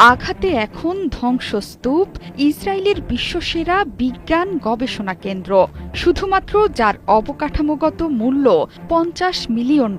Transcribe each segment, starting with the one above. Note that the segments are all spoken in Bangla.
আঘাতে এখন ধ্বংসস্তূপ ইসরায়েলের বিশ্বসেরা বিজ্ঞান গবেষণা কেন্দ্র, শুধুমাত্র যার অবকাঠামোগত মূল্য $50 মিলিয়ন।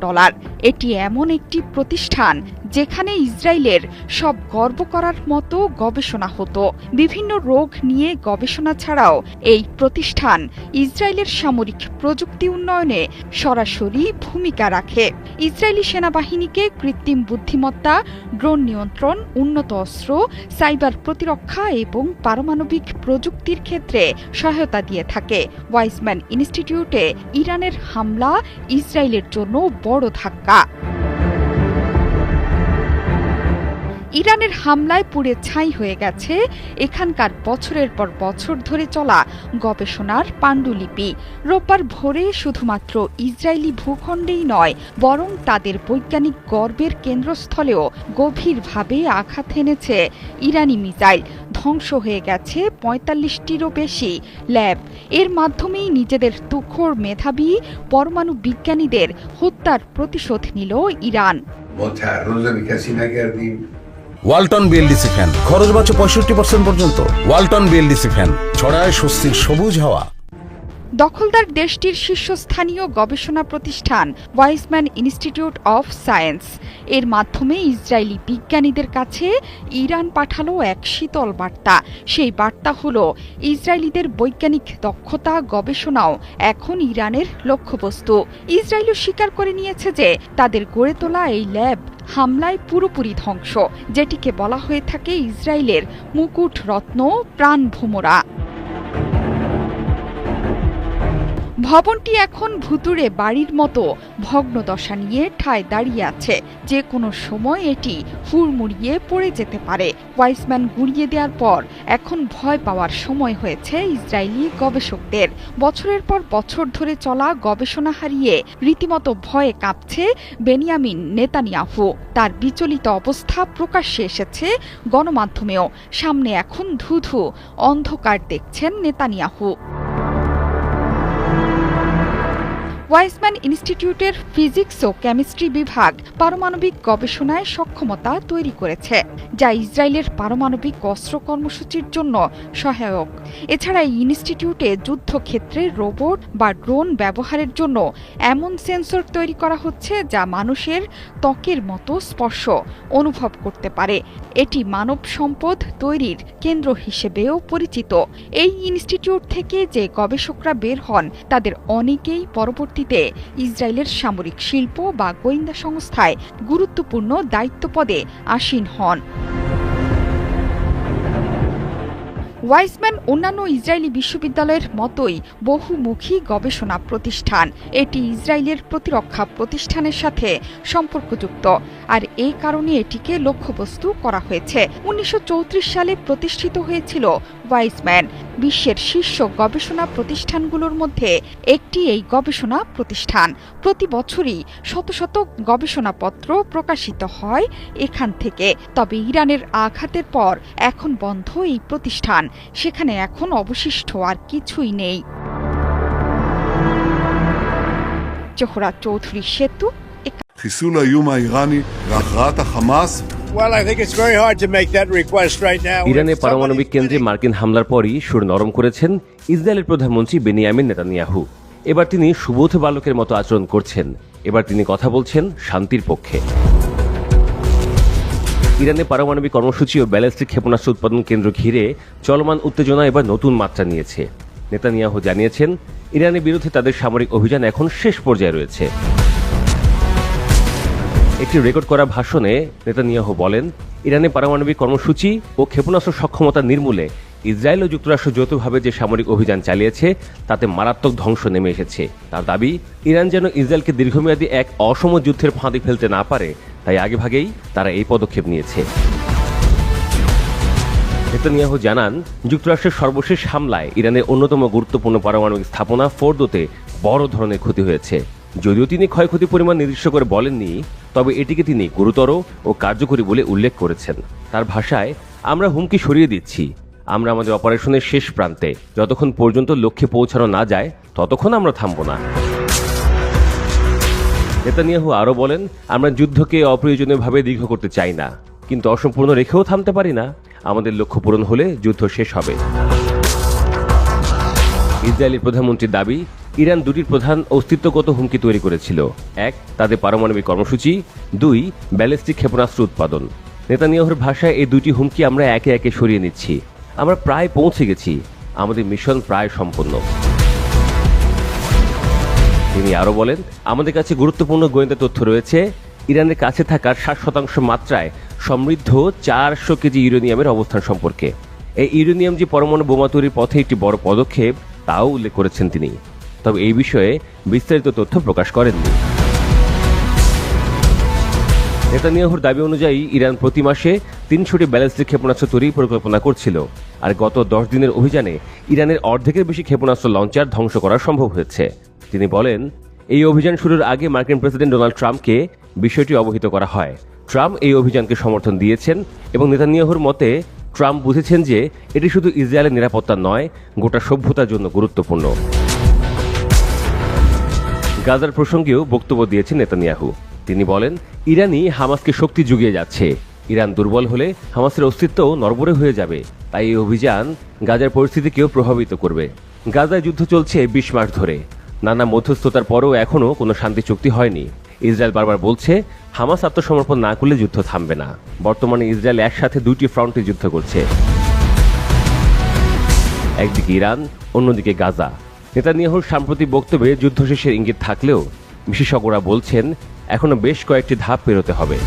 এটি এমন একটি প্রতিষ্ঠান যেখানে ইসরায়েলের সব গর্ব করার মতো গবেষণা হতো। বিভিন্ন রোগ নিয়ে গবেষণা ছাড়াও এই প্রতিষ্ঠান ইসরায়েলের সামরিক প্রযুক্তি উন্নয়নে সরাসরি ভূমিকা রাখে। ইসরায়েলি সেনাবাহিনীকে কৃত্রিম বুদ্ধিমত্তা, ড্রোন নিয়ন্ত্রণ, উন্নত অস্ত্র, সাইবার প্রতিরক্ষা এবং পারমাণবিক প্রযুক্তির ক্ষেত্রে সহায়তা দিয়ে থাকে। ওয়াইজম্যান ইনস্টিটিউটে ইরানের হামলা ইসরায়েলের জন্য বড় ধাক্কা। ইরানের হামলায় পুড়ে ছাই হয়ে গেছে এখানকার বছরের পর বছর ধরে চলা গবেষণার পাণ্ডুলিপি। রোববার ভোরে শুধুমাত্র ইসরায়েলি ভূখণ্ডেই নয়, বরং তাদের বৈজ্ঞানিক গর্বের কেন্দ্রস্থলেও গভীরভাবে আঘাত এনেছে ইরানি মিসাইল। ধ্বংস হয়ে গেছে ৪৫টিরও বেশি ল্যাব। এর মাধ্যমেই নিজেদের তুখোড় মেধাবী পরমাণু বিজ্ঞানীদের হত্যার প্রতিশোধ নিল ইরান। ওয়ালটন বিএলডিসি ফ্যান, খরচ বাঁচে 65% পর্যন্ত। ওয়ালটন বিএলডিসি ফ্যান ছড়ায় স্বস্তির সবুজ হাওয়া। দখলদার দেশটির শীর্ষস্থানীয় গবেষণা প্রতিষ্ঠান ওয়াইজম্যান ইনস্টিটিউট অফ সায়েন্স এর মাধ্যমে ইসরায়েলি বিজ্ঞানীদের কাছে ইরান পাঠালো এক শীতল বার্তা। সেই বার্তা হলো, ইসরায়েলিদের বৈজ্ঞানিক দক্ষতা, গবেষণাও এখন ইরানের লক্ষ্যবস্তু। ইসরায়েলও স্বীকার করে নিয়েছে যে তাদের গড়ে তোলা এই ল্যাব হামলায় পুরোপুরি ধ্বংস, যেটিকে বলা হয়ে থাকে ইসরায়েলের মুকুট রত্ন, প্রাণভোমরা। ভবনটি এখন ভুতুড়ে বাড়ির মতো ভগ্নদশা নিয়ে ঠায় দাঁড়িয়ে আছে। যে কোনো সময় এটি হুড়মুড়িয়ে পড়ে যেতে পারে। ওয়াইজম্যান গুঁড়িয়ে দেওয়ার পর এখন ভয় পাওয়ার সময় হয়েছে ইসরায়েলি গবেষকদের। বছরের পর বছর ধরে চলা গবেষণা হারিয়ে রীতিমতো ভয়ে কাঁপছে বেনিয়ামিন নেতানিয়াহু। তার বিচলিত অবস্থা প্রকাশ্যে এসেছে গণমাধ্যমেও। সামনে এখন ধুধু অন্ধকার দেখছেন নেতানিয়াহু। ওয়াইজম্যান ইনস্টিটিউটের ফিজিক্স ও কেমিস্ট্রি বিভাগ পারমাণবিক গবেষণায় সক্ষমতা তৈরি করেছে, যা ইসরায়েলের পারমাণবিক অস্ত্র কর্মসূচির জন্য সহায়ক। এছাড়া এই ইনস্টিটিউটে যুদ্ধক্ষেত্রে রোবট বা ড্রোন ব্যবহারের জন্য এমন সেন্সর তৈরি করা হচ্ছে যা মানুষের ত্বকের মতো স্পর্শ অনুভব করতে পারে। এটি মানব সম্পদ তৈরির কেন্দ্র হিসেবেও পরিচিত। এই ইনস্টিটিউট থেকে যে গবেষকরা বের হন তাদের অনেকেই পরবর্তীতে ইসরায়েলের সামরিক শিল্প বা গোয়েন্দা সংস্থায় গুরুত্বপূর্ণ দায়িত্বপদে আসীন হন। ওয়াইজম্যান অন্যান্য ইসরায়েলি বিশ্ববিদ্যালয়ের মতোই বহুমুখী গবেষণা প্রতিষ্ঠান। এটি ইসরায়েলের প্রতিরক্ষা প্রতিষ্ঠানের সাথে সম্পর্কযুক্ত, আর এই কারণে এটিকে লক্ষ্যবস্তু করা হয়েছে। ১৯৩৪ সালে প্রতিষ্ঠিত হয়েছিল ওয়াইজম্যান। বিশ্বের শীর্ষ গবেষণা প্রতিষ্ঠানগুলোর মধ্যে একটি এই গবেষণা প্রতিষ্ঠান। প্রতি বছরই শত শত গবেষণাপত্র প্রকাশিত হয় এখান থেকে। তবে ইরানের আঘাতের পর এখন বন্ধ এই প্রতিষ্ঠান। সেখানে এখন অবশিষ্ট আর কিছুই নেই। জোহরা চৌধুরী সেতু। חיסול האיום האיראני והכרעת החמאס. Well, I think it's very hard to make that request right now. ইরানের পারমাণবিক কেন্দ্রে মার্কিন হামলার পরই সুর নরম করেছেন ইসরায়েলের প্রধানমন্ত্রী বেনিয়ামিন নেতানিয়াহু। এবার তিনি সুবোধ বালকের মতো আচরণ করছেন। এবার তিনি কথা বলছেন শান্তির পক্ষে। ইরানের পারমাণবিক কর্মসূচি ও ব্যালিস্টিক ক্ষেপণাস্ত্র উৎপাদন কেন্দ্র ঘিরে চলমান উত্তেজনা এবার নতুন মাত্রা নিয়েছে। নেতানিয়াহু জানিয়েছেন, ইরানের বিরুদ্ধে তাদের সামরিক অভিযান এখন শেষ পর্যায়ে রয়েছে। একটি রেকর্ড করা ভাষণে নেতানিয়াহু বলেন, ইরানের পারমাণবিক কর্মসূচি ও ক্ষেপণাস্ত্র সক্ষমতা নির্মূলে ইসরায়েল ও যুক্তরাষ্ট্র যৌথভাবে যে সামরিক অভিযান চালিয়েছে তাতে মারাত্মক ধ্বংস নেমে এসেছে। তার দাবি, ইরান যেন ইসরায়েলকে দীর্ঘমেয়াদী এক অসম যুদ্ধের ফাঁদে ফেলতে না পারে, তাই আগেভাগেই তারা এই পদক্ষেপ নিয়েছে। নেতানিয়াহু জানান, যুক্তরাষ্ট্রের সর্বশেষ হামলায় ইরানের অন্যতম গুরুত্বপূর্ণ পারমাণবিক স্থাপনা ফোর্দোতে বড় ধরনের ক্ষতি হয়েছে। যদিও তিনি ক্ষয়ক্ষতির পরিমাণ নির্দিষ্ট করে বলেননি, তবে এটিকে তিনি গুরুতর ও কার্যকরী বলে উল্লেখ করেছেন। তার ভাষায়, আমরা হুমকি সরিয়ে দিচ্ছি। আমরা আমাদের অপারেশনের শেষ প্রান্তে। যতক্ষণ পর্যন্ত লক্ষ্যে পৌঁছানো না যায় ততক্ষণ আমরা থামব না। নেতানিয়াহু আরও বলেন, আমরা যুদ্ধকে অপ্রয়োজনীয়ভাবে দীর্ঘ করতে চাই না, কিন্তু অসম্পূর্ণ রেখেও থামতে পারি না। আমাদের লক্ষ্য পূরণ হলে যুদ্ধ শেষ হবে। ইসরায়েলের প্রধানমন্ত্রীর দাবি, ইরান দুটির প্রধান অস্তিত্বগত হুমকি তৈরি করেছিল। 1, তাদের পারমাণবিক কর্মসূচি, 2, ব্যালিস্টিক ক্ষেপণাস্ত্র উৎপাদন। নেতানিয়াহুর ভাষায় এই দুটি হুমকি আমরা একে একে সরিয়ে নিচ্ছি। আমরা প্রায় পৌঁছে গেছি, আমাদের মিশন প্রায় সম্পন্ন। তিনি আরও বলেন, আমাদের কাছে গুরুত্বপূর্ণ গোয়েন্দা তথ্য রয়েছে। ইরানের কাছে থাকা 60% মাত্রায় সমৃদ্ধ 400 কেজি ইউরেনিয়ামের অবস্থান সম্পর্কে। এই ইউরেনিয়াম যে পরমাণু বোমা তৈরির পথে একটি বড় পদক্ষেপ, তাও উল্লেখ করেছেন তিনি। তবে এই বিষয়ে বিস্তারিত তথ্য প্রকাশ করেননি। নেতানিয়াহুর দাবি অনুযায়ী ইরান প্রতি মাসে 300টি ব্যালিস্টিক ক্ষেপণাস্ত্র তৈরির পরিকল্পনা করছিল, আর গত 10 দিনের অভিযানে ইরানের অর্ধেকের বেশি ক্ষেপণাস্ত্র লঞ্চার ধ্বংস করা সম্ভব হয়েছে। তিনি বলেন, এই অভিযান শুরুর আগে মার্কিন প্রেসিডেন্ট ডোনাল্ড ট্রাম্পকে বিষয়টি অবহিত করা হয়। ট্রাম্প এই অভিযানকে সমর্থন দিয়েছেন এবং নেতানিয়াহুর মতে ট্রাম্প বুঝেছেন যে এটি শুধু ইসরায়েলের নিরাপত্তা নয়, গোটা সভ্যতার জন্য গুরুত্বপূর্ণ। গাজার প্রসঙ্গেও বক্তব্য দিয়েছেন নেতানিয়াহু। তিনি বলেন, ইরানই হামাসকে শক্তি জুগিয়ে যাচ্ছে। ইরান দুর্বল হলে হামাসের অস্তিত্বও নড়বড়ে হয়ে যাবে। তাই এই অভিযান গাজার পরিস্থিতিকেও প্রভাবিত করবে। গাজায় যুদ্ধ চলছে 20 মাস ধরে। নানা মধ্যস্থতার পরও এখনও কোনো শান্তি চুক্তি হয়নি। ইসরায়েল বারবার বলছে হামাস আত্মসমর্পণ না করলে যুদ্ধ থামবে না। বর্তমানে ইসরায়েল একসাথে 2টি ফ্রন্টে যুদ্ধ করছে, একদিকে ইরান, অন্যদিকে গাজা। নেতানিয়াহুর সাম্প্রতিক বক্তব্যে যুদ্ধ শেষের ইঙ্গিত থাকলেও বিশেষজ্ঞরা বলছেন এখনো বেশ কয়েকটি ধাপ পেরোতে হবে।